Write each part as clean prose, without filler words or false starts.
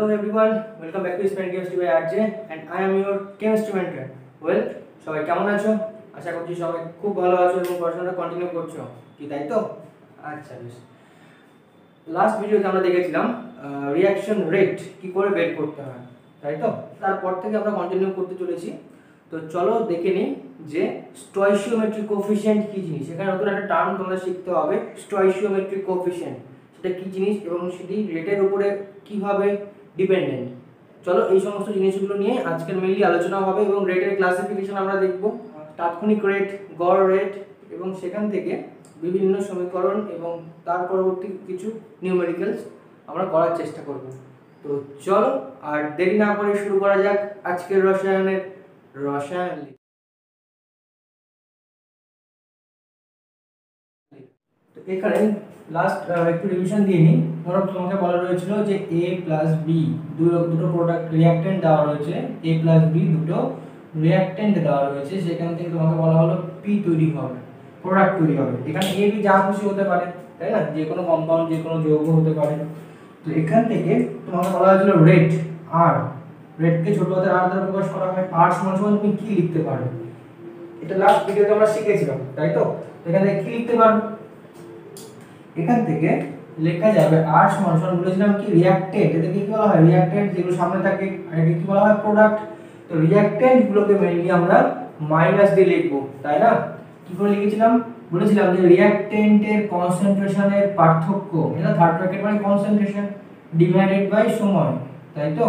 Hello everyone, welcome back to Spend Chemistry by RJ and I am your chemistry mentor. Well, সবাই কেমন আছো? আশা করছি সবাই খুব ভালো আছো এবং পড়াশোনাটা কন্টিনিউ করছো। কি তাই তো? আচ্ছা বেশ। লাস্ট ভিডিওতে আমরা দেখেছিলাম রিঅ্যাকশন রেট কি করে বের করতে হয়। তাই তো? তারপর থেকে আমরা কন্টিনিউ করতে চলেছি। তো চলো দেখে নিই যে স্টয়কিওমেট্রিক কোএফিসিয়েন্ট কি জিনিস। এখানে নতুন একটা টার্ম তোমরা শিখতে হবে, স্টয়কিওমেট্রিক কোএফিসিয়েন্ট। সেটা কি জিনিস এবং সেটি রেটের উপরে কিভাবে ডিপেন্ডেন্ট। চলো এই সমস্ত জিনিসগুলো নিয়ে আজকের মেইনলি আলোচনা হবে এবং রেটের ক্লাসিফিকেশন আমরা দেখব, তাৎক্ষণিক রেট, গড় রেট এবং সেখান থেকে বিভিন্ন সমীকরণ এবং তার পরবর্তী কিছু নিউমেরিক্যালস আমরা করার চেষ্টা করব। তো চলো আর দেরি না করে শুরু করা যাক আজকের রসায়ন। তো এখানে লাস্ট একটু রিভিশন দিয়ে নিই। ধরো তোমাকে বলা রয়েছিল যে a প্লাস b দুটো প্রোডাক্ট রিঅ্যাকট্যান্ট দেওয়া রয়েছে, a প্লাস b দুটো রিঅ্যাকট্যান্ট দেওয়া রয়েছে, সেখান থেকে তোমাকে বলা হলো p তৈরি হবে, প্রোডাক্ট তৈরি হবে। এখানে a b যা খুশি হতে পারে, তাই না, যে কোনো কম্পাউন্ড যে কোনো যৌগ হতে পারে। তো এখান থেকে তোমাকে বলা হয়েছিল রেট r, রেটকে ছোট হাতের r দ্বারা প্রকাশ করা হয়। r সমান সমান তুমি কি লিখতে পারবে, এটা লাস্ট ভিডিওতে আমরা শিখেছিলাম, তাই তো? এখান থেকে কি লিখতে পারবে, এখান থেকে লেখা যাবে r সমান সমান বলেছিলাম কি রিঅ্যাকট্যান্ট, এটাকে কি বলা হয় রিঅ্যাকট্যান্ট, যেগুলো সামনে থাকে আর এটাকে কি বলা হয় প্রোডাক্ট। তো রিঅ্যাকট্যান্ট গুলোকে মেইনলি আমরা মাইনাস দিয়ে লিখব, তাই না? কি করে লিখেছিলাম, বলেছিলাম যে রিঅ্যাকট্যান্টের কনসেন্ট্রেশনের পার্থক্য, এটা থার্ড ব্র্যাকেট মানে কনসেন্ট্রেশন ডিভাইডেড বাই সময়, তাই তো?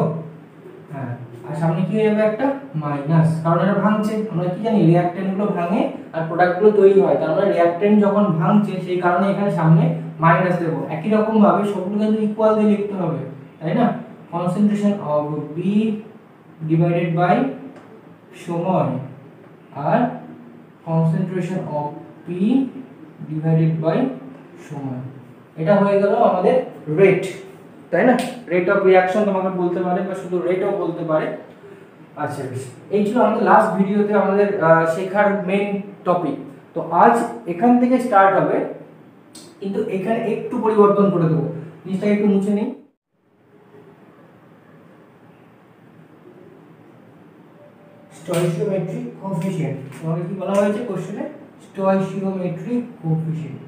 হ্যাঁ, আর সামনে কি হয়ে যাবে একটা মাইনাস, কারণ এটা ভাঙছে। আমরা কি জানি রিঅ্যাকট্যান্ট গুলো ভাঙে আর প্রোডাক্ট গুলো তৈরি হয়, তার মানে রিঅ্যাকট্যান্ট যখন ভাঙছে সেই কারণে এখানে সামনে মাইনাস দেব। একই রকম ভাবে সবগুলো কিন্তু ইকুয়াল দিয়ে লিখতে হবে, তাই না? Concentration of B divided by সময় আর concentration of P divided by সময়, এটা হয়ে গেল আমাদের রেট, তাই না? রেট অফ রিঅ্যাকশন তোমাকে বলতে পারে বা শুধু রেটও বলতে পারে। আচ্ছা, এই ছিল আমাদের লাস্ট ভিডিওতে আমাদের শেখার মেইন টপিক। তো আজ এখান থেকে স্টার্ট হবে, কিন্তু এখানে একটু পরিবর্তন করে দেবো, জিনিসটাকে একটু মুছে নিই। স্টয়কিওমেট্রিক কোএফিসিয়েন্ট, তোমাকে কি বলা হয়েছে কোশ্চেনে, স্টয়কিওমেট্রিক কোএফিসিয়েন্ট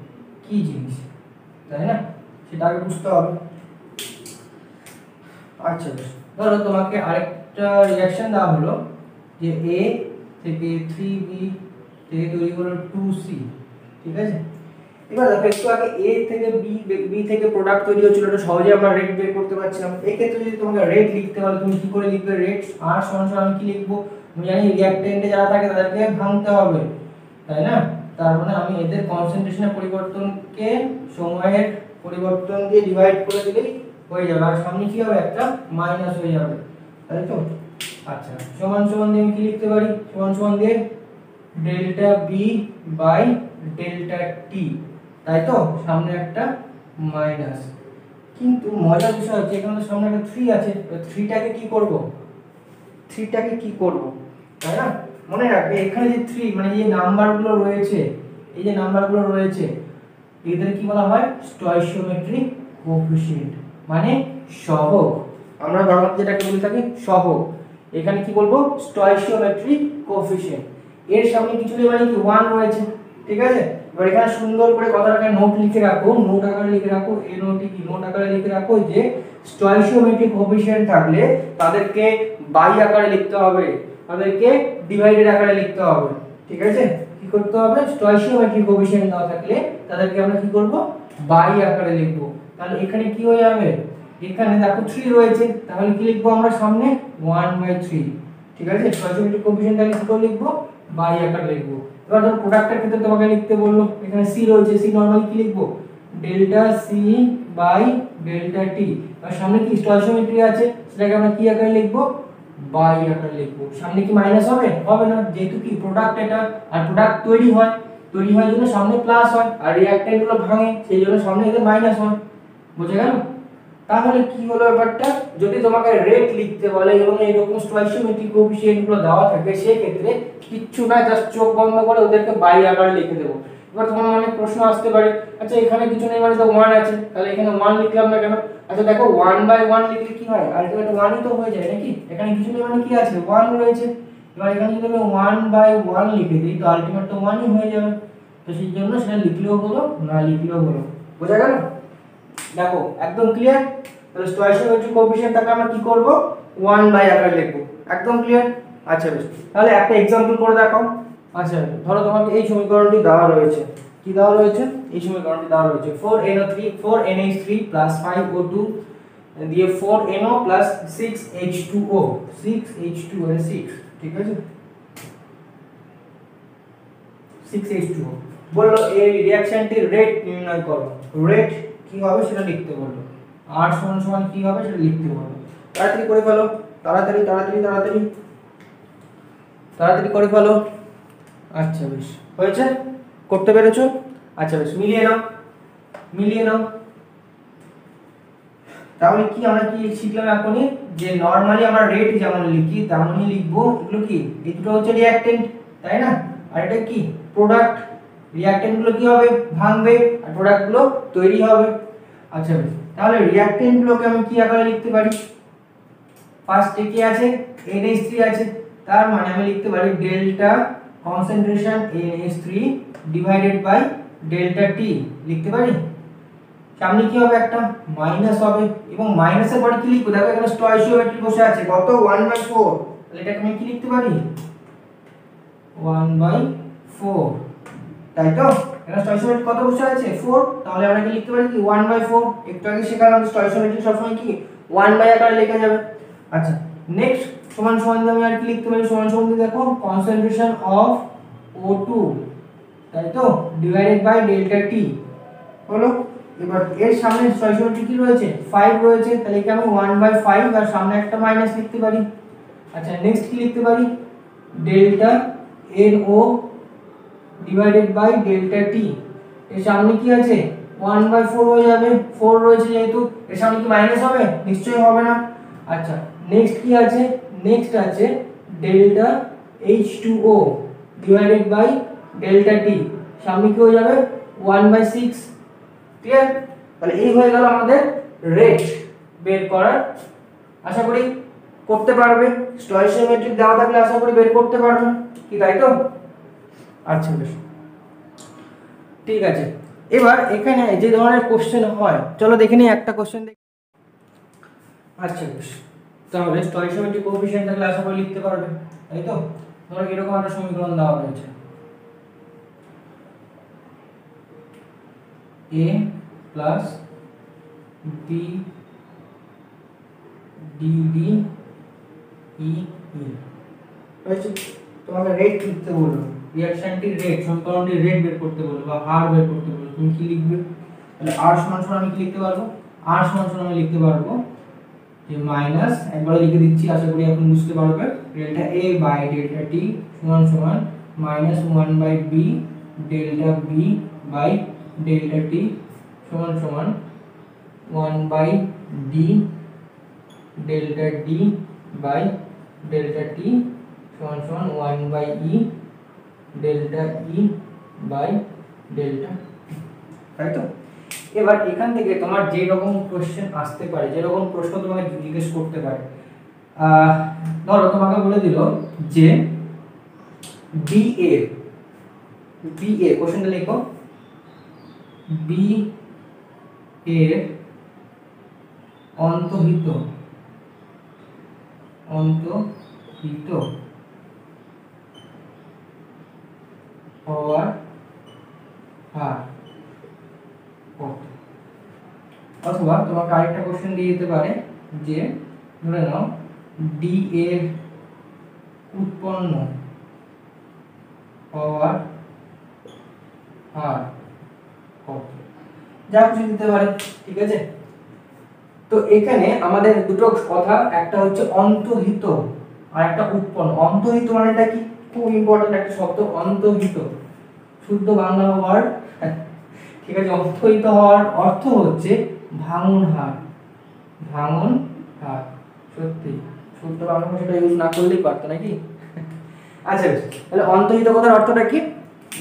কি জিনিস, তাই না? সেটা আগে বুঝতে হবে। আচ্ছা, ধরো তোমাকে আরেকটা রিঅ্যাকশন দেওয়া হলো যে a থেকে 3b থেকে তৈরি হলো 2c, ঠিক আছে? এবার দেখো একটু আগে a থেকে b থেকে প্রোডাক্ট তৈরি হচ্ছিল, এটা সহজে আমরা রেট বের করতে পারছিলাম। এই ক্ষেত্রে যদি তোমাকে রেট লিখতে হয় তুমি কি করে লিখবে, রেট r সমান সমান আমি কি লিখবো, আমি জানি রিঅ্যাকট্যান্টে যারা থাকে তাদেরকে ভাঙতে হবে, তাই না? তার মানে আমি এদের কনসেন্ট্রেশনের পরিবর্তনকে সময়ের পরিবর্তন দিয়ে ডিভাইড করে দিলেই হয়ে যাবে, আর সামনে কি হবে একটা মাইনাস হয়ে যাবে, তাই তো? আচ্ছা, সমান সমান দিয়ে আমি কি লিখতে পারি, সমান সমান দিয়ে ডেল্টা বি বাই ডেল্টা টি, তাই তো? সামনে একটা মাইনাস। কিন্তু মজার বিষয় হচ্ছে এখানে তো সামনে একটা 3 আছে, 3টাকে কি করব, 3টাকে কি করব, তাই না? মনে রাখবে এখানে যে 3 মানে এই নাম্বারগুলো রয়েছে, এই যে নাম্বারগুলো রয়েছে এদের কি বলা হয় স্টয়কিওমেট্রিক কোএফিসিয়েন্ট, মানে সহগ। আমরা বাংলাতে যেটাকে বলে থাকি সহগ, এখানে কি বলবো স্টয়কিওমেট্রিক কোএফিসিয়েন্ট। এর সামনে কিছু নেই মানে কি 1 রয়েছে, ঠিক আছে? এবার এখানে সুন্দর করে কথাটাকে নোট লিখে রাখো, নোট আকারে লিখে রাখো, এই নোটটি কি নোট আকারে লিখে রাখো যে স্টয়কিওমেট্রিক কোএফিসিয়েন্ট থাকলে তাদেরকে বাই আকারে লিখতে হবে, তাদেরকে ডিভাইডেড আকারে লিখতে হবে, ঠিক আছে? কি করতে হবে, স্টয়কিওমেট্রিক কোএফিসিয়েন্ট না থাকলে তাদেরকে আমরা কি করব বাই আকারে লিখব। তাহলে এখানে কি হয়ে যাবে, এখানে দেখো 3 রয়েছে, তাহলে কি লিখবো আমরা সামনে 1/3, ঠিক আছে? স্টয়কিওমেট্রিক কোএফিসিয়েন্ট তাহলে কি করে লিখবো, বাই আকারে লিখবো। এবার ধরো প্রোডাক্টের ক্ষেত্রে তোমাকে লিখতে বললো, এখানে c রয়েছে, c নরমালি কি লিখবো delta c by delta t, আর সামনে কি স্টয়কিওমেট্রি আছে সেটাকে আমরা কি আকারে লিখবো বাই আকারে লিখবো। সামনে কি মাইনাস হবে, হবে না, যেহেতু কি প্রোডাক্ট এটা, আর প্রোডাক্ট তৈরি হয় জন্য সামনে প্লাস হয়, আর রিঅ্যাকট্যান্ট গুলো ভাঙে সেই জন্য সামনে এদের মাইনাস হয়, বুঝে গেল? তাহলে কি হলো ব্যাপারটা, যদি তোমাকে রেট লিখতে বলে এবং এরকম স্টয়কিওমেট্রিক কোএফিসিয়েন্ট গুলো দেওয়া থাকে সেই ক্ষেত্রে কিচ্ছু না, জাস্ট চোখ বন্ধ করে ওদেরকে বাই আকারে লিখে দেবো। এবার তোমার মনে প্রশ্ন আসতে পারে, আচ্ছা এখানে কিছু নেই মানে তো 1 আছে, তাহলে এখানে 1 লিখলাম না কেন? আচ্ছা দেখো 1/1 লিখলে কি হয়, আলটিমেট 1ই তো হয়ে যায় নাকি, এখানে কিছু নেই মানে কি আছে 1 রয়েছে। এবার এখানে যদি আমি 1/1 লিখে দিই তো আলটিমেট তো 1ই হয়ে যাবে, তো সেই জন্য সেটা লিখলেও হলো না লিখলেও হলো। বোঝা গেল? দেখো একদম ক্লিয়ার। তাহলে স্টয়কিওমেট্রিক কোএফিসিয়েন্টটাকে আমরা কি করব 1 আকারে লিখব। একদম ক্লিয়ার? আচ্ছা বেশ, তাহলে একটা एग्जांपल করে দেখাও। আচ্ছা ধরো তোমাকে এই সমীকরণটি দেওয়া রয়েছে, কি দেওয়া রয়েছে, এই সমীকরণটি দেওয়া রয়েছে 4NH3 5O2 দিয়ে 4NO 6H2O 6H2O 6, ঠিক আছে 6H2O বললো এই রিঅ্যাকশনটির রেট নির্ণয় করো। রেট কি হবে সেটা লিখতে বললো, R সমান কি হবে সেটা লিখতে বললো। তাড়াতাড়ি করে ফেলো, তাড়াতাড়ি তাড়াতাড়ি তাড়াতাড়ি তাড়াতাড়ি করে ফেলো। আচ্ছা বেশ, হয়েছে? করতে পেরেছো? আচ্ছা বেশ, মিলিয়ে নাও মিলিয়ে নাও। তাহলে কি আমরা কি শিখলাম এখনই, যে নরমালি আমরা রেট যেমন লিখি তেমনই লিখবো। এগুলো কি, এই দুটো হচ্ছে রিঅ্যাকট্যান্ট তাই না, আর এটা কি প্রোডাক্ট। রিঅ্যাকট্যান্ট গুলো কি হবে ভাঙবে আর প্রোডাক্ট গুলো তৈরি হবে। আচ্ছা বেশ, তাহলে রিঅ্যাকট্যান্ট গুলোকে আমি কি আকারে লিখতে পারি, ফার্স্টে কি আছে NH3 আছে, তার মানে আমি লিখতে পারি delta concentration NH3 divided by delta T লিখতে পারি। সামনে কি হবে একটা মাইনাস হবে, এবং মাইনাসের পরে কি লিখবো, দেখো এখানে স্টয়কিওমেট্রি বসে আছে কত 1/4, তাহলে এটাকে আমি কি লিখতে পারি 1/4, তাই তো এখানে স্টয়কিওমেট্রি কত বসে আছে 4, তাহলে আমরা কি লিখতে পারি কি 1/4। একটু আগে শেখালাম স্টয়কিওমেট্রি সবসময় কি 1 আকারে লেখা যাবে। আচ্ছা নেক্সট সমান আমি আর কি লিখতে পারি, সমান দেখো কনসেন্ট্রেশন অফ O2 তাই তো ডিভাইডেড বাই ডেল্টা T হলো। এবার এর সামনে স্টয়কিওমেট্রি কি রয়েছে 5 রয়েছে, তাহলে একে আমি 1/5 আর সামনে একটা মাইনাস লিখতে পারি। আচ্ছা নেক্সট কি লিখতে পারি delta NO divided by delta T, এর সামনে কি আছে 1/4 হয়ে যাবে, 4 রয়েছে যেহেতু, এর সামনে কি মাইনাস হবে, নিশ্চয়ই হবে না। আচ্ছা নেক্সট কি আছে, নেক্সট আছে delta H2O divided by delta T, সামনে কি হয়ে যাবে 1/6। ক্লিয়ার? তাহলে এই হয়ে গেল আমাদের রেট বের করার। আশা করি করতে পারবে, স্টয়কিওমেট্রিক দেওয়া থাকলে আশা করি বের করতে পারবে কি, তাই তো? আচ্ছা বেশ ঠিক আছে। এবার এখানে যে ধরনের কোশ্চেন হয় চলো দেখে নিই একটা কোশ্চেন দেখি। আচ্ছা বেশ, তাহলে স্টয়কিওমেট্রিক কোএফিসিয়েন্ট থাকলে আশা করি লিখতে পারবে, তাই তো? ধরো এরকম একটা সমীকরণ দেওয়া হয়েছে A plus B DD E হয়েছে। তোমাকে রেট লিখতে বললো, রিঅ্যাকশনটির রেট, সমীকরণটির রেট বের করতে বললো বা হার বের করতে বললো, তুমি কি লিখবে? তাহলে R সমান আমি কি লিখতে পারবো, R সমান আমি লিখতে পারবো যে মাইনাস, একবার লিখে দিচ্ছি আশা করি এখন বুঝতে পারবে, delta A by delta T সমান minus 1/B delta B by delta T সমান 1/D delta D by delta T সমান 1/E delta E by delta T, তাই তো? এবার এখান থেকে তোমার যে রকম কোশ্চেন আসতে পারে, যে রকম প্রশ্ন তোমাকে জিজ্ঞেস করতে পারে, ধরো তোমাকে বলে দিল যে BA কোশ্চেনটা লিখো, BA এর অন্তর্হিত হওয়ার হার কত। অথবা তোমাকে আরেকটা কোশ্চেন দিয়ে দিতে পারে যে ধরে নাও ডি এর উৎপন্ন হওয়ার হার কত, যা কিছু দিতে পারে, ঠিক আছে? তো এখানে আমাদের দুটো কথা, একটা হচ্ছে অন্তর্হিত আর একটা উৎপন্ন। অন্তর্হিত মানেটা কি, খুব ইম্পর্টেন্ট একটা শব্দ অন্তর্হিত, শুদ্ধ বাংলা ওয়ার্ড, ঠিক আছে? অন্তর্হিত হওয়ার অর্থ হচ্ছে ভাঙন হার, সত্যি শুদ্ধ বাংলা ভাষাটা ইউজ না করলেই পারতো নাকি? আচ্ছা তাহলে অন্তর্হিত কথার অর্থটা কি,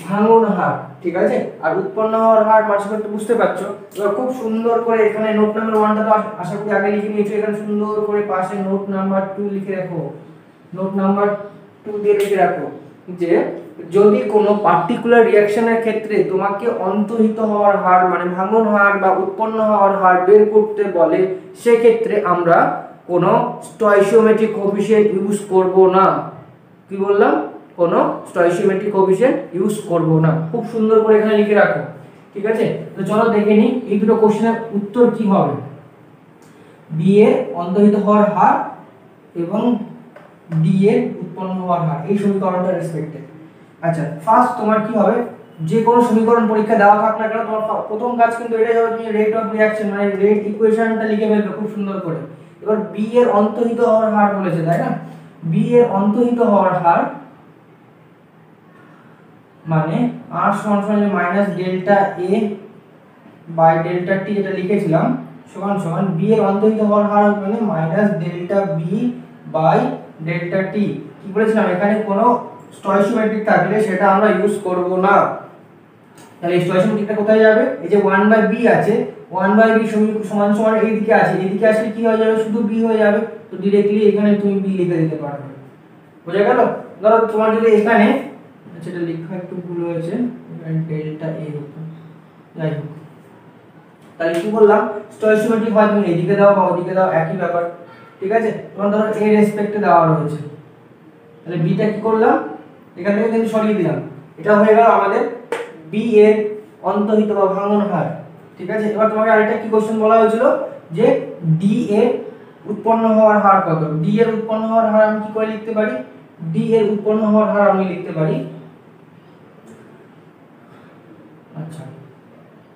ভাঙন হার, ঠিক আছে। আর উৎপন্ন হওয়ার হার মাসে তো বুঝতে পারছো। এবার খুব সুন্দর করে এখানে নোট নাম্বার 1টা তো আশা করি আগে লিখে নিয়েছো, এখানে সুন্দর করে পাশে নোট নাম্বার 2 লিখে রাখো। নোট নাম্বার 2 দিয়ে লিখে রাখো যে যদি কোনো পার্টিকুলার রিঅ্যাকশনের ক্ষেত্রে তোমাকে অন্তর্হিত হওয়ার হার মানে ভাঙন হার বা উৎপন্ন হওয়ার হার বের করতে বলে, সেক্ষেত্রে আমরা কোনো স্টয়কিওমেট্রিক কোএফিসিয়েন্ট ইউজ করব না। কি বললাম? কোনো স্টয়কিওমেট্রিক কোএফিসিয়েন্ট ইউজ করব না। খুব সুন্দর করে এখানে লিখে রাখো, ঠিক আছে। তো চলো দেখে নিই এই দুটো কোশ্চেনের উত্তর কি হবে। বি এর অন্তর্হিত হওয়ার হার এবং ডি এর উৎপন্ন হওয়ার হার, এই সমীকরণটা রেসপেক্টে। আচ্ছা, ফার্স্ট তোমার কি হবে, যে কোনো সমীকরণ পরীক্ষা দেওয়া থাক না কেন তোমার প্রথম কাজ কিন্তু এটাই হবে, তুমি রেট অফ রিঅ্যাকশন মানে রেট ইকুয়েশনটা লিখে ফেলবে খুব সুন্দর করে। এবার বি এর অন্তর্হিত হওয়ার হার বলেছে, তাই না? বি এর অন্তর্হিত হওয়ার হার মানে r সমান minus delta A by delta T যেটা লিখেছিলাম সমান সমান বি এর অন্তর্হিত হওয়ার হার মানে minus delta B by delta T. কি বলেছিলাম, এখানে কোনো স্টয়কিওমেট্রিক থাকলে সেটা আমরা ইউজ করব না। তাহলে স্টয়কিওমেট্রিকটা কোথায় যাবে? এই যে 1/b আছে, 1/b সমান সমান এই দিকে আছে, এদিকে আসলে কি হয়ে যাবে, শুধু b হয়ে যাবে। তো डायरेक्टली এখানে তুমি b লিখে দিতে পারবে। বুঝা গেল? ধরো তোমার যদি এখানে সেটা লেখা একটু ভুল হয়েছে, ডেল্টা এ হতো, যাই হোক। তাহলে কি বললাম, স্টয়কিওমেট্রিক হয় তুমি এদিকে দাও বা ওদিকে দাও একই ব্যাপার, ঠিক আছে। তোমার ধরো এ রেসপেক্টে দেওয়া রয়েছে, তাহলে বিটা কি করলাম, এখান থেকে কিন্তু সরিয়ে দিলাম। এটা হয়ে গেল আমাদের বি এর অন্তর্হিত বা ভাঙন হার, ঠিক আছে। এবার তোমাকে আরেকটা কি কোশ্চেন বলা হয়েছিল যে ডি এর উৎপন্ন হওয়ার হার কত। ডি এর উৎপন্ন হওয়ার হার আমি কি করে লিখতে পারি, ডি এর উৎপন্ন হওয়ার হার আমি লিখতে পারি, আচ্ছা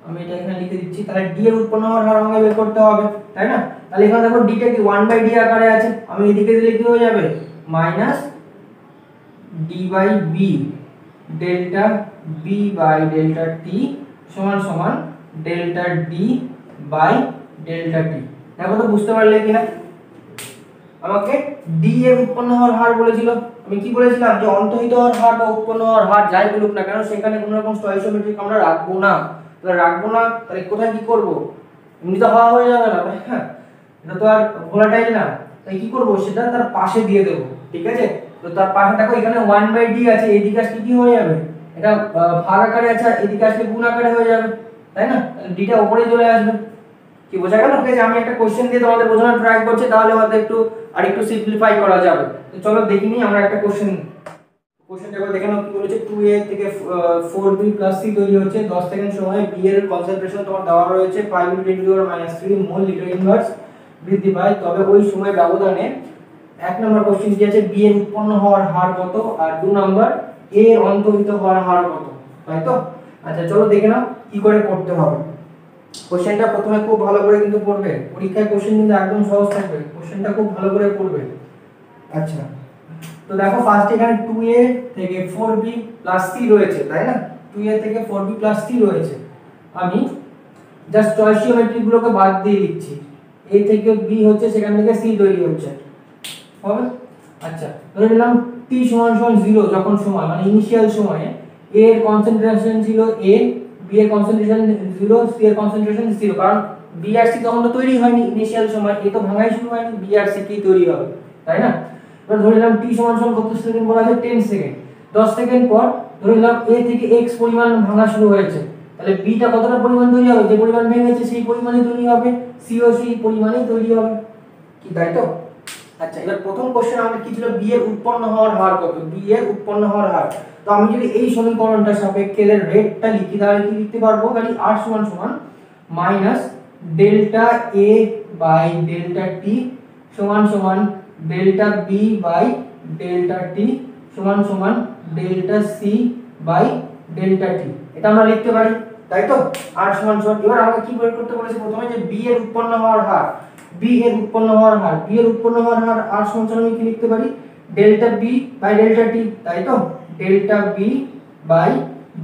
আমি এটা এখানে লিখে দিচ্ছি। তাহলে ডি এর উৎপন্ন হওয়ার হার আমাকে বের করতে হবে, তাই না? তাহলে এখানে দেখো ডিটা কি 1/d আকারে আছে, আমি এদিকে দিলে কি হয়ে যাবে, minus D by B delta B by delta T সমান সমান delta D by delta T. দেখো তো বুঝতে পারলে কিনা? আমাকে ডি এর উৎপন্ন হওয়ার হার বলেছিল, আমি কি বলেছিলাম যে অন্তর্হিত হওয়ার হার বা উৎপন্ন হওয়ার হার যাই বলুক না কেন সেখানে কোনো রকম স্টয়কিওমেট্রিক আমরা রাখবো না। তাহলে রাখবো না, তাহলে কোথায় কি করব, এমনি তো হওয়া হয়ে যাবে না, হ্যাঁ এটা তো আর ভোলাটাইল না, তাই কি করব সেটা তার পাশে দিয়ে দেব, ঠিক আছে। তো তার পাশে দেখো এখানে 1/d আছে, এদিকে আসলে কি হয়ে যাবে, এটা ভাগ আকারে আছে, এদিকে আসলে গুণ আকারে হয়ে যাবে, তাই না? ডিটা উপরে চলে আসবে। কি বোঝা গেল? ঠিক আছে, আমি একটা কোশ্চেন দিয়ে তোমাদের বোঝানোর ট্রাই করছি, তাহলে হয়তো একটু আরেকটু সিম্পলিফাই করা যাবে। তো চলো দেখি নি আমরা একটা কোশ্চেন দেখো দেখে নাও কি বলেছে। 2a থেকে 4b c তৈরি হচ্ছে 10 সেকেন্ড সময়ে। b এর কনসেন্ট্রেশন তোমার দেওয়া রয়েছে 5 × 10⁻³ মোল লিটার ইনভার্স বৃদ্ধি পায়, তবে ওই সময় ব্যবধানে এক নম্বর কোশ্চেন কি আছে, b এর উৎপন্ন হওয়ার হার কত, আর 2 নম্বর a এর অন্তর্হিত হওয়ার হার কত, তাই তো? আচ্ছা চলো দেখে নাও কি করে করতে হবে। কোশ্চেনটা প্রথমে খুব ভালো করে কিন্তু পড়বে, পরীক্ষায় কোশ্চেন কিন্তু একদম সহজ থাকবে, কোশ্চেনটা খুব ভালো করে পড়বে। আচ্ছা তো দেখো ফার্স্ট এখানে 2a থেকে 4b c রয়েছে, তাই না? 2a থেকে 4b c রয়েছে, আমি জাস্ট স্টয়কিওমেট্রিক গুলোকে বাদ দিয়ে দিচ্ছি। a থেকে b হচ্ছে, সেখান থেকে c তৈরি হচ্ছে, হবে? আচ্ছা ধরে নিলাম t = 0 যখন সময় মানে ইনিশিয়াল সময়ে a এর কনসেন্ট্রেশন ছিল a, b এর কনসেন্ট্রেশন 0, c এর কনসেন্ট্রেশন 0, কারণ b আর c তখন তো তৈরি হয়নি ইনিশিয়াল সময়, a তো ভাঙাই শুরু হয়নি, b আর c কি তৈরি হবে, তাই না? এবার ধরে নিলাম t = কত সেকেন্ড বলা আছে, 10 সেকেন্ড। 10 সেকেন্ড পর ধরে নিলাম a থেকে x পরিমাণ ভাঙা শুরু হয়েছে, তাহলে b টা কতটা পরিমাণ তৈরি হবে, যে পরিমাণ ভেঙেছে সেই পরিমাণই তৈরি হবে, c ও সেই পরিমাণই তৈরি হবে, কি তাই তো? আচ্ছা এবার প্রথম কোশ্চেন আমাদের কি ছিল, b এর উৎপন্ন হওয়ার হার কত, b এর উৎপন্ন হওয়ার হার। তো আমি যদি এই সমীকরণটা সাপেক্ষে এর রেটটা লিখি তাহলে কি লিখতে পারবো, খালি r minus delta a by delta t সমান সমান delta b by delta t সমান সমান delta c by delta t, এটা আমরা লিখতে পারি, তাই তো? r সমান সমান, এবার আমাকে কি বের করতে বলেছে প্রথমে, যে b এর উৎপন্ন হওয়ার হার, b এর উৎপন্ন হওয়ার হার, b এর উৎপন্ন হওয়ার হার r সমান সমান আমি কি লিখতে পারি, delta b by delta t, তাই তো? Delta b by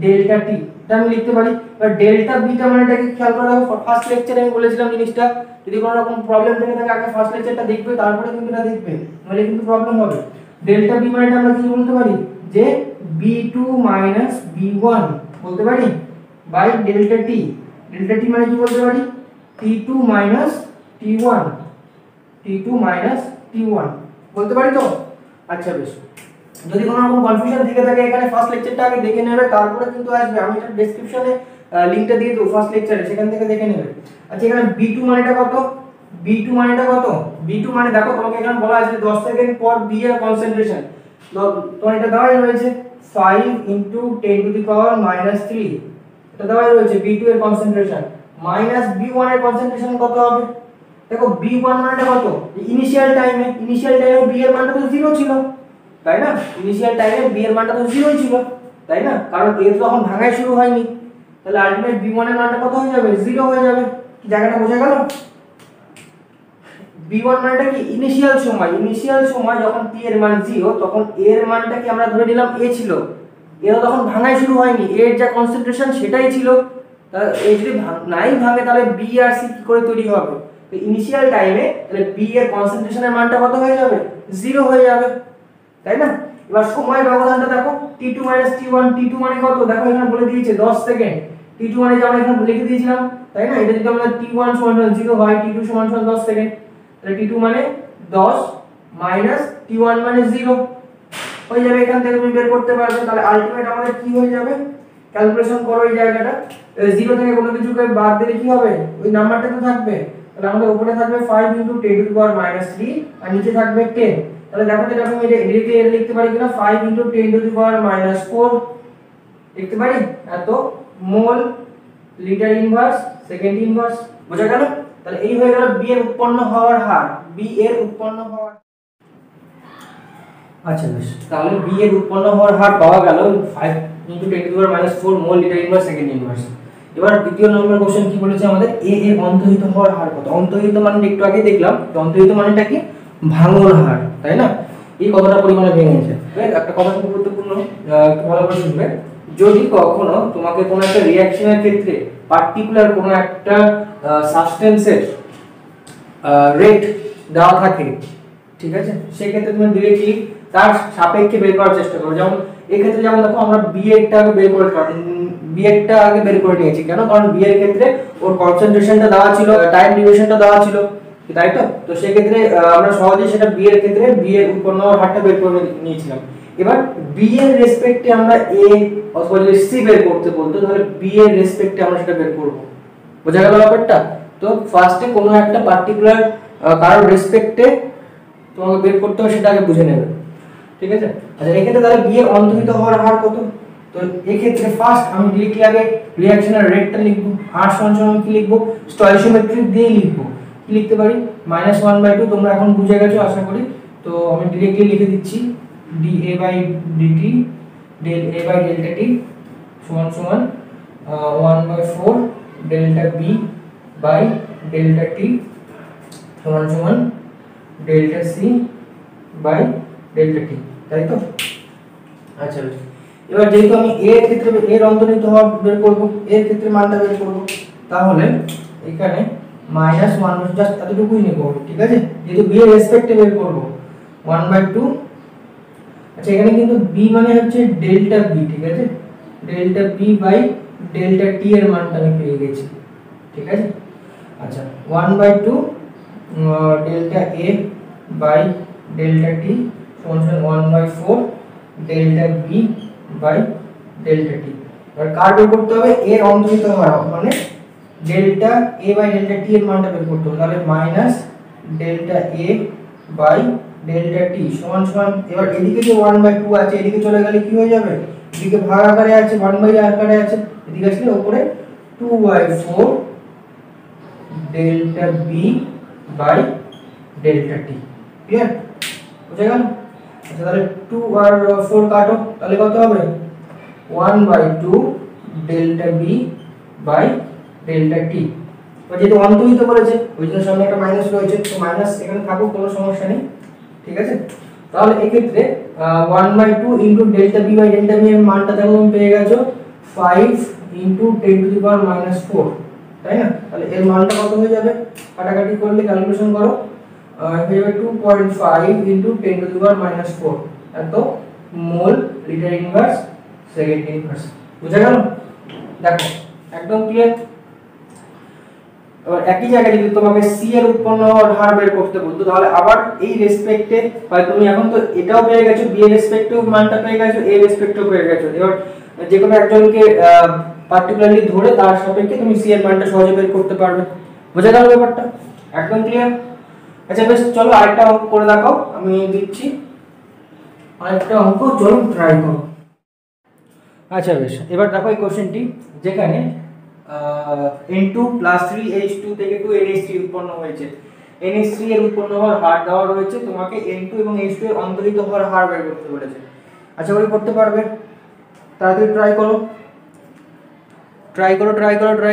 delta t এটা আমি লিখতে পারি। এবার ডেল্টা b টা মানেটাকে খেয়াল করে দেখো, ফার্স্ট লেকচারে আমি বলেছিলাম জিনিসটা, যদি কোনো রকম প্রবলেম থেকে থাকে আগে ফার্স্ট লেকচারটা দেখবে তারপরে কিন্তু এটা দেখবে, নাহলে কিন্তু প্রবলেম হবে। ডেল্টা b মানেটা আমরা কি বলতে পারি, যে b2 মাইনাস b1 বলতে পারি বাই ডেল্টা টি। ডেল্টা টি মানে কি বলতে পারি t2 minus t1, t2 minus t1 বলতে পারি তো। আচ্ছা বেশ, যদি কোনো রকম কনফিউশন থেকে থাকে এখানে ফার্স্ট লেকচারটা আগে দেখে নেবে, তারপরে কিন্তু আসবে, আমি এটা ডেসক্রিপশনে লিংকটা দিয়ে দেবো ফার্স্ট লেকচারে, সেখান থেকে দেখে নেবে। আচ্ছা এখানে b2 মানেটা কত, b2 মানেটা কত, b2 মানে দেখো তোমাকে এখানে বলা আছে 10 সেকেন্ড পর b এর কনসেন্ট্রেশন, তোমার এটা দেওয়াই রয়েছে 5 × 10 টু দি পাওয়ার -3, এটা দেওয়াই রয়েছে b2 এর কনসেন্ট্রেশন মাইনাস b1 এর কনসেন্ট্রেশন কত হবে। দেখো b1 মানটা কত, ইনিশিয়াল টাইমে b এর মানটা তো 0 ছিল, তাই না, ইনিশিয়াল টাইমে b এর মানটা তো 0 ছিল, তাই না, কারণ a তো তখন ভাঙাই শুরু হয়নি, তাহলে আলটিমেট b1 এর মানটা কত হয়ে যাবে, 0 হয়ে যাবে। কি জায়গাটা বোঝা গেল? b1 মানটা কি ইনিশিয়াল সময় যখন t এর মান 0, তখন a এর মানটা কি আমরা ধরে নিলাম a ছিল, a তো তখন ভাঙাই শুরু হয়নি, a এর যা কনসেন্ট্রেশন সেটাই ছিল, তাহলে a যদি নাই ভাঙে তাহলে b আর c কি করে তৈরি হবে, তো ইনিশিয়াল টাইমে তাহলে b এর কনসেন্ট্রেশনের মানটা কত হয়ে যাবে, 0 হয়ে যাবে, তাই না। এবার সময় ব্যবধানটা দেখো t2 t1, t2 মানে কত দেখো এখানে বলে দিয়েছে 10 সেকেন্ড, t2 মানে যে আমরা এখানে লিখে দিয়েছিলাম, তাই না, এটা যদি আমরা t1 = 0 হয়, t2 = 10 সেকেন্ড, তাহলে t2 মানে 10 মাইনাস t1 মানে 0 হয়ে যাবে, এখান থেকে তুমি বের করতে পারবে। তাহলে আলটিমেট আমাদের কি হয়ে যাবে, ক্যালকুলেশন করো এই জায়গাটা, 0 থেকে কোনো কিছুকে বাদ দিলে কি হবে, ওই নাম্বারটা তো থাকবে, তাহলে আমাদের উপরে থাকবে 5 × 10 টু দি পাওয়ার -3 আর নিচে থাকবে 10। তাহলে দেখো এটা আমি এদিকে লিখতে পারি কিনা, 5 × 10 টু দি পাওয়ার -4 লিখতে পারি, এত mole litre inverse second inverse, বোঝা গেল। তাহলে এই হয়ে গেল b এর উৎপন্ন হওয়ার হার, b এর উৎপন্ন হওয়ার, আচ্ছা বেশ, তাহলে b এর উৎপন্ন হওয়ার হার পাওয়া গেল 5 × 10 to the power -4 mole litre inverse second inverse. এবার দ্বিতীয় নম্বর কোশ্চেন কি বলেছে আমাদের, a এর অন্তর্হিত হওয়ার হার কত। অন্তর্হিত মানে একটু আগে দেখলাম, অন্তর্হিত মানেটা কি, ভাঙন হার, তাই না, এই কতটা পরিমাণে ভেঙেছে। একটা কথা খুব গুরুত্বপূর্ণ, ভালো করে শুনবে, যদি কখনো তোমাকে কোনো একটা রিঅ্যাকশনের ক্ষেত্রে পার্টিকুলার কোনো একটা সাবস্টেন্সের রেট দেওয়া থাকে, ঠিক আছে, সেই ক্ষেত্রে তুমি ডিরেক্টলি তার সাপেক্ষে বের করার চেষ্টা করো। যেমন এই ক্ষেত্রে যেমন দেখো আমরা বি এরটা আগে বের করে নিয়েছি, কেন, কারণ বি এর ক্ষেত্রে ওর কনসেন্ট্রেশনটা দেওয়া ছিল, টাইম ডিউরেশনটা দেওয়া ছিল, তাই তো, তো সেই ক্ষেত্রে আমরা সহজেই সেটা বি এর ক্ষেত্রে বি এর উৎপন্ন হওয়ার হারটা বের করে নিয়েছিলাম। এবার বি এর রেসপেক্টে আমরা এ অথবা যদি সি বের করতে বলতো, তাহলে বি এর রেসপেক্টে আমরা সেটা বের করব, বোঝা গেল ব্যাপারটা। তো ফার্স্টে কোনো একটা পার্টিকুলার কারোর রেসপেক্টে তোমাকে বের করতে হবে, সেটা আগে বুঝে নেবে, ঠিক আছে। আচ্ছা এক্ষেত্রে তাহলে বি এর অন্তর্হিত হওয়ার হার কত, তো এই ক্ষেত্রে ফার্স্ট আমি ডিরেক্টলি আগে রিঅ্যাকশনের রেটটা লিখব, আর সমান কি লিখব, স্টয়কিওমেট্রিক দিয়ে লিখব, কি লিখতে পারি -1/2, তোমরা এখন বুঝে গেছো আশা করি। তো আমি ডিরেক্টলি লিখে দিচ্ছি dA/dt del A by delta t সমান 1/4 delta B by delta t সমান delta C by delta t, তাই তো। আচ্ছা এবার যেহেতু আমি a এর ক্ষেত্রে এর অন্তর্নিহিত হওয়া বের করব, এর ক্ষেত্রে মানটা বের করব, তাহলে এখানে -1 জাস্ট এতটুকুই নেব, ঠিক আছে, যেহেতু b এর রেসপেক্টে বের করব 1/2। আচ্ছা এখানে কিন্তু b মানে হচ্ছে ডেল্টা b, ঠিক আছে, delta b by delta t এর মানটা আমি পেয়ে গেছি, ঠিক আছে। আচ্ছা 1/2 delta a by delta t সমান 1/4 delta b by delta t। এবার কার বের করতে হবে, এর অন্তর্হিত হওয়া, মানে delta a by delta t এর মানটা বের করতে হবে, তাহলে minus delta a by delta t সমান, এবার এদিকে যে 1/2 আছে এদিকে চলে গেলে কি হয়ে যাবে, এদিকে ভাগ আকারে আছে 1/r আকারে আছে, এদিকে আসলে উপরে 2/4 delta b by delta t, clear, বুঝে গেল। আচ্ছা তাহলে 2 আর 4 কাটো, তাহলে কত হবে 1/2 delta b by delta t। তো যেহেতু অন্তর্হিত বলেছে ওই জন্য সামনে একটা মাইনাস রয়েছে, তো মাইনাস এখানে থাকুক, কোনো সমস্যা নেই, ঠিক আছে। তাহলে এই ক্ষেত্রে 1/2 into delta b by delta b এর মানটা দেখো তুমি পেয়ে গেছো 5 ইনটু 10 টু দি পাওয়ার -4, তাই না। তাহলে এর মানটা কত হয়ে যাবে, কাটাকাটি করলে ক্যালকুলেশন করো, হয়ে যাবে 2.5 ইনটু 10 টু দি পাওয়ার -4, এত mole litre inverse second inverse. বুঝা গেল? দেখো একদম ক্লিয়ার। এবার একই জায়গায় যদি তোমাকে সি এর উৎপন্ন হওয়ার হার বের করতে বলতো, তাহলে আবার এই রেসপেক্টে হয় তুমি এখন তো এটাও পেয়ে গেছো, বি এর রেসপেক্টেও মানটা পেয়ে গেছো, এ এর রেসপেক্টেও পেয়ে গেছো। এবার যে কোনো একজনকে পার্টিকুলারলি ধরে তার সাপেক্ষে তুমি সি এর মানটা সহজে বের করতে পারবে। বোঝা গেল ব্যাপারটা? একদম ক্লিয়ার। আচ্ছা বেশ, চলো আরেকটা অঙ্ক করে দেখাও, আমি দিচ্ছি আরেকটা অঙ্ক, চলো ট্রাই করো। আচ্ছা বেশ, এবার দেখো এই কোশ্চেনটি, যেখানে n2 + 3h2 থেকে 2nh3 উৎপন্ন হয়েছে। nh3 এর উৎপন্ন হওয়ার হার দেওয়া রয়েছে, তোমাকে n2 এবং h2 এর অন্তর্হিত হওয়ার হার বের করতে বলেছে। আশা করি করতে পারবে, তাড়াতাড়ি ট্রাই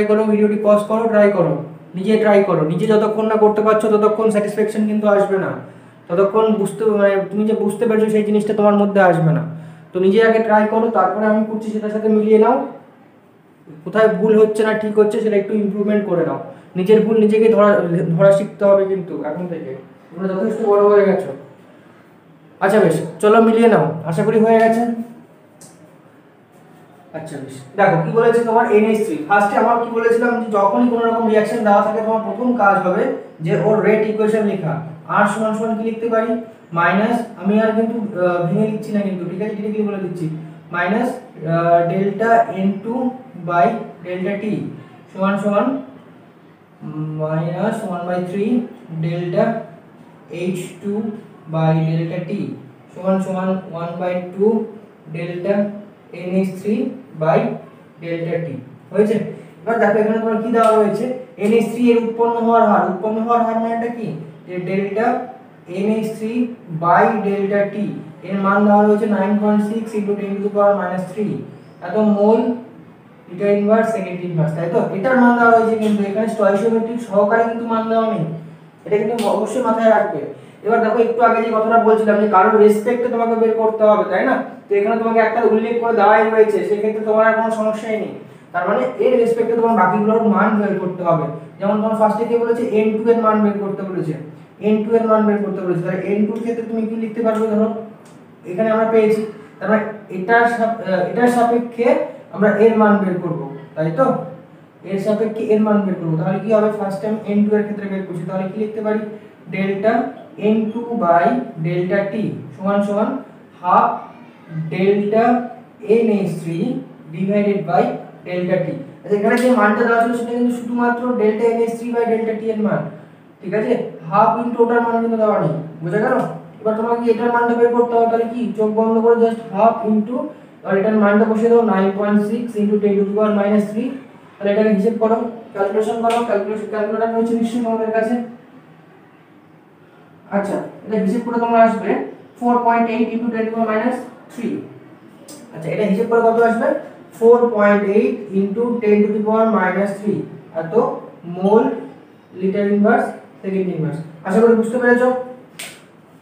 করো, ভিডিওটি পজ করো, ট্রাই করো, নিজে ট্রাই করো। নিজে যতক্ষণ না করতে পারছো ততক্ষণ স্যাটিসফ্যাকশন কিন্তু আসবে না, ততক্ষণ তুমি যে বুঝতে পারছো সেই জিনিসটা তোমার মধ্যে আসবে না। তো নিজে আগে ট্রাই করো, তারপরে আমি করছি সেটার সাথে মিলিয়ে নাও, কোথায় ভুল হচ্ছে না ঠিক হচ্ছে সেটা একটু ইমপ্রুভমেন্ট করে নাও। নিজের ভুল নিজেকে ধরা শিখতে হবে কিন্তু এখন থেকে, তোমরা যথেষ্ট বড় হয়ে গেছো। আচ্ছা বেশ, চলো মিলিয়ে নাও, আশা করি হয়ে গেছে। আচ্ছা বেশ, দেখো কি বলেছে তোমার NH3। ফার্স্টে আমরা কি বলেছিলাম যে যখনই কোনো রকম রিঅ্যাকশন দেওয়া থাকে তোমার প্রথম কাজ হবে যে ওর রেট ইকুয়েশন লেখা। R সমান কি লিখতে পারি, মাইনাস, আমি আর কিন্তু ভেঙে লিখছি না কিন্তু, ঠিক আছে, ডিরেক্টলি বলে দিচ্ছি, minus delta N2 by delta T সমান minus 1/3 delta H2 by delta T সমান 1/2 delta NH3 by delta T হয়েছে। এবার দেখো এখানে তোমার কি দেওয়া রয়েছে, NH3 এর উৎপন্ন হওয়ার হার মানেটা কি, যে delta NH3 by delta T এর মান দেওয়া রয়েছে 9.6 × 10⁻³ এত mole litre inverse second inverse, তাই তো? এটার মান দেওয়া রয়েছে, কিন্তু এখানে স্টয়কিওমেট্রিক সহকারে কিন্তু মান দেওয়া নেই, এটা কিন্তু অবশ্যই মাথায় রাখবে। এবার দেখো একটু আগে যে কথাটা বলছিলাম যে কারোর রেসপেক্টে তোমাকে বের করতে হবে, তাই না? তো এখানে তোমাকে একটা উল্লেখ করে দেওয়াই রয়েছে, সেক্ষেত্রে তোমার আর কোনো সমস্যাই নেই। তার মানে এর রেসপেক্টে তোমার বাকিগুলোর মান বের করতে হবে। যেমন তোমার ফার্স্টে কি বলেছে, n2 এর মান বের করতে বলেছে, তাহলে n2 এর ক্ষেত্রে তুমি কি লিখতে পারবে, ধরো এখানে আমরা পেয়েছি, তার মানে এটার সাপেক্ষে আমরা এর মান বের করব, তাই তো? এর সাপেক্ষে এর মান বের করব, তাহলে কি হবে, ফার্স্ট টাইম n2 এর ক্ষেত্রে বের করছি, তাহলে কি লিখতে পারি, delta n2 by delta T সমান half delta NH3 divided by delta T। আচ্ছা এখানে যে মানটা দেওয়া ছিল সেটা কিন্তু শুধুমাত্র delta NH3 by delta T এর মান, ঠিক আছে, হাফ ইনটু ওটার মান কিন্তু দেওয়া নেই। বুঝা গেল? এবার তোমাকে এটার মানটা বের করতে হবে, তাহলে কি, চোখ বন্ধ করে জাস্ট হাফ ইনটু, আর এটার মানটা বসিয়ে দাও 9.6 × 10⁻³ তাহলে এটাকে হিসাব করো, ক্যালকুলেশন করো, ক্যালকুলেটর রয়েছে নিশ্চয়ই তোমাদের কাছে। আচ্ছা এটা হিসাব করে তোমরা আসবে 4.8 × 10⁻³ আচ্ছা এটা হিসাব করে কত আসবে, 4.8 × 10⁻³ এত mole litre inverse second inverse. আশা করি বুঝতে পেরেছো?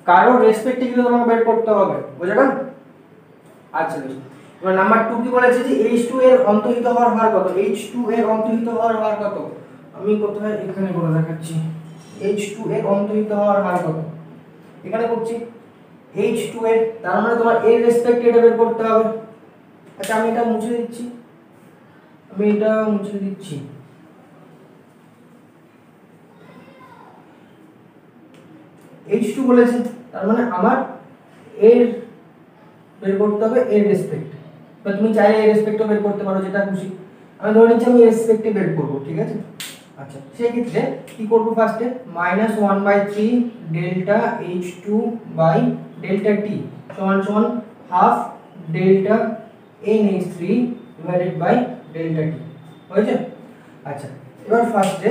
কারো রেসপেক্টে কিন্তু তোমাকে বের করতে হবে, বুঝা গেল? আচ্ছা বেশ, এবার নাম্বার 2 কি বলেছে যে H2 এর অন্তর্হিত হওয়ার হার কত, H2 এর অন্তর্হিত হওয়ার হার কত, আমি কোথায় এখানে করে দেখাচ্ছি, H2 এর অন্তর্হিত হওয়ার হার কত, এখানে করছি H2 এর, তার মানে তোমার এর রেসপেক্টে এটা বের করতে হবে। আচ্ছা আমি এটা মুছে দিচ্ছি, H2 বলেছে, তার মানে আমার এর বের করতে হবে এর রেসপেক্ট, বা তুমি চাইলে এর রেসপেক্টও বের করতে পারো, যেটা খুশি। আমি ধরে নিচ্ছি আমি এর রেসপেক্টে বের করব, ঠিক আছে? আচ্ছা সেই ক্ষেত্রে কি করব, ফার্স্টে -1/3 delta H2 by delta T সমান half delta NH3 divided by delta T হয়েছে। আচ্ছা এবার ফার্স্টে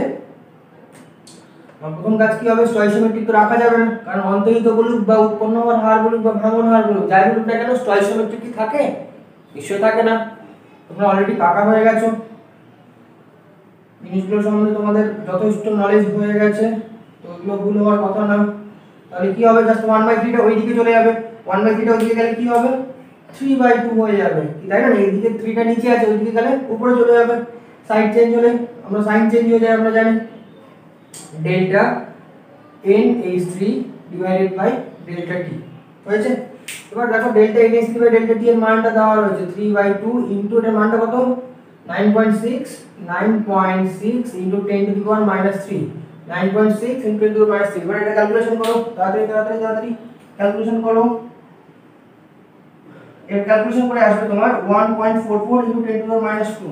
প্রথম কাজ কি হবে, স্টয়কিওমেট্রিক তো রাখা যাবে না, কারণ অন্তর্হিত বলুক বা উৎপন্ন হওয়ার হার বলুক বা ভাঙন হার বলুক, যাই বলুক না কেন, স্টয়কিওমেট্রিক কি থাকে? নিশ্চয়ই থাকে না। তোমরা অলরেডি পাকা হয়ে গেছো, জিনিসগুলো সম্বন্ধে তোমাদের যথেষ্ট নলেজ হয়ে গেছে, তো এগুলো ভুল হওয়ার কথা না। তাহলে কি হবে, জাস্ট 1/3 টা ওইদিকে চলে যাবে, 1/3 টা ওইদিকে গেলে কি হবে, 3/2 হয়ে যাবে, তাই না? এইদিকে 3 টা নিচে আছে, ওইদিকে গেলে উপরে চলে যাবে, সাইড চেঞ্জ হলে আমরা সাইন চেঞ্জ হয়ে যায় আমরা জানি, delta NH3 divided by delta T হয়েছে। এবার দেখো ডেল্টা NH3 বাই ডেল্টা টি এর মানটা দেওয়া রয়েছে 3/2 ইনটু এর মানটা কত 9.6 into 10 to the power -3 9.6 into 10 to the power -3 এবার এটা ক্যালকুলেশন করো তাড়াতাড়ি ক্যালকুলেশন করো এর ক্যালকুলেশন করে আসবে তোমার 1.44 ইনটু 10 টু দি পাওয়ার -2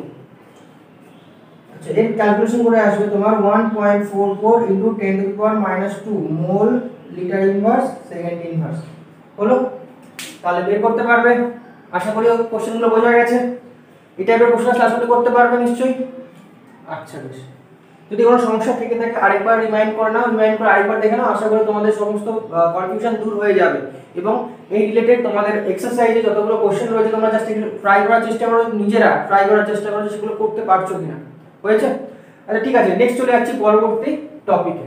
আচ্ছা এর ক্যালকুলেশন করে আসবে তোমার 1.44 into 10 to the power -2 mole litre inverse second inverse হলো তাহলে বের করতে পারবে আশা করি কোশ্চেনগুলো বোঝা গেছে এই টাইপের প্রশ্ন ক্লাসগুলো করতে পারবে নিশ্চয়ই আচ্ছা বেশ যদি কোনো সমস্যা থেকে থাকে আরেকবার রিমাইন্ড করে নাও রিমাইন্ড করে আরেকবার দেখে নাও আশা করি তোমাদের সমস্ত কনফিউশন দূর হয়ে যাবে এবং এই রিলেটেড তোমাদের এক্সারসাইজে যতগুলো কোশ্চেন রয়েছে তোমরা জাস্ট একটু ট্রাই করার চেষ্টা করো নিজেরা ট্রাই করার চেষ্টা করো সেগুলো করতে পারছো কিনা হয়েছে আচ্ছা ঠিক আছে নেক্সট চলে যাচ্ছি পরবর্তী টপিকে